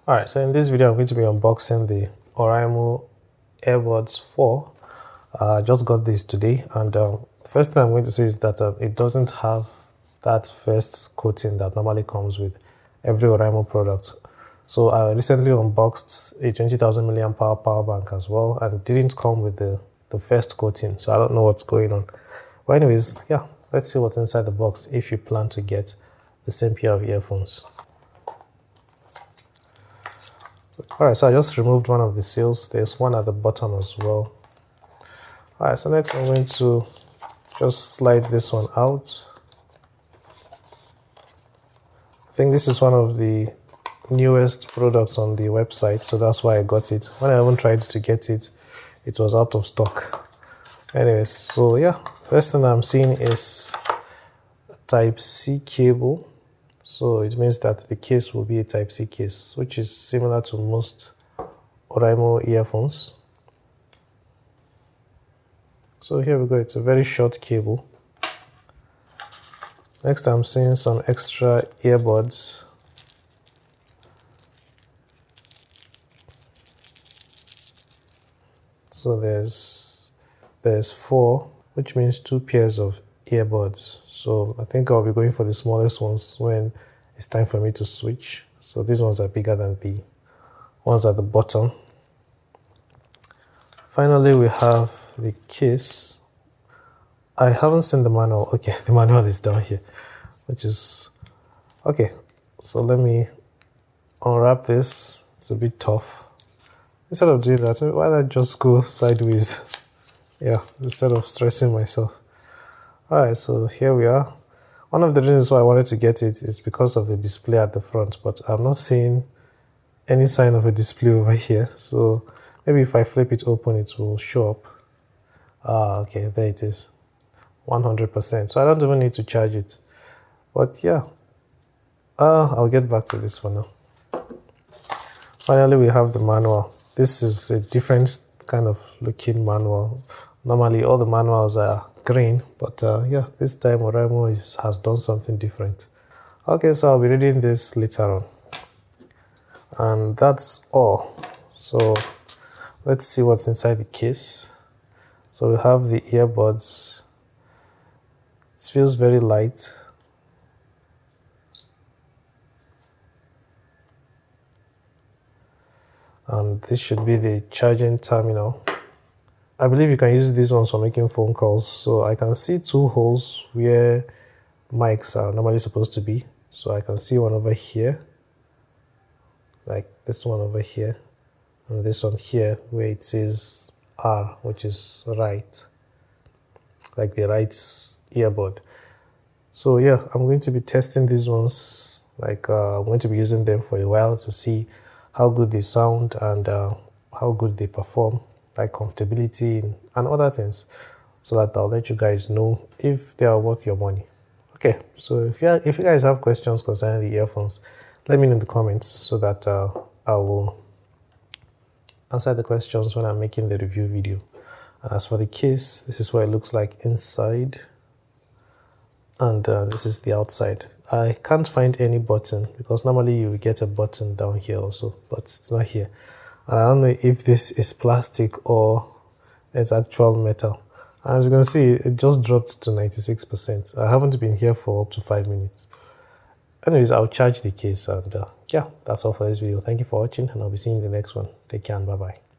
Alright, so in this video I'm going to be unboxing the Oraimo AirBuds 4. I just got this today, and the first thing I'm going to say is that it doesn't have that first coating that normally comes with every Oraimo product. So I recently unboxed a 20,000 milliamp hour power bank as well, and it didn't come with the first coating, so I don't know what's going on. But anyways, yeah, let's see what's inside the box if you plan to get the same pair of earphones. Alright, so I just removed one of the seals. There's one at the bottom as well. Alright, so next I'm going to just slide this one out. I think this is one of the newest products on the website, so that's why I got it. When I even tried to get it, it was out of stock. Anyways, so yeah, first thing I'm seeing is a Type-C cable. So it means that the case will be a Type-C case, which is similar to most Oraimo earphones. So here we go, it's a very short cable. Next I'm seeing some extra earbuds. So there's 4, which means 2 pairs of earbuds. So I think I'll be going for the smallest ones when it's time for me to switch. So these ones are bigger than the ones at the bottom. Finally, we have the case. I haven't seen the manual. Okay, the manual is down here, which is okay. So let me unwrap this. It's a bit tough. Instead of doing that, why not just go sideways? Yeah, instead of stressing myself. Alright, so here we are. One of the reasons why I wanted to get it is because of the display at the front, but I'm not seeing any sign of a display over here. So maybe if I flip it open, it will show up. Okay, there it is. 100%. So I don't even need to charge it. But yeah, I'll get back to this for now. Finally, we have the manual. This is a different kind of looking manual. Normally, all the manuals are green, but yeah, this time Oraimo has done something different. Okay, so I'll be reading this later on. And that's all. So let's see what's inside the case. So we have the earbuds. It feels very light. And this should be the charging terminal. I believe you can use these ones for making phone calls. So I can see 2 holes where mics are normally supposed to be. So I can see one over here, like this one over here, and this one here where it says R, which is right, like the right earbud. So yeah, I'm going to be testing these ones. Like I'm going to be using them for a while to see how good they sound and how good they perform, like comfortability and other things, so that I'll let you guys know if they are worth your money. Okay, so if you guys have questions concerning the earphones, let me know in the comments so that I will answer the questions when I'm making the review video. And as for the case, this is what it looks like inside, and this is the outside. I can't find any button because normally you will get a button down here also, but it's not here. And I don't know if this is plastic or it's actual metal. As you can see, it just dropped to 96%. I haven't been here for up to 5 minutes. Anyways, I'll charge the case, and yeah, that's all for this video. Thank you for watching, and I'll be seeing you in the next one. Take care and bye-bye.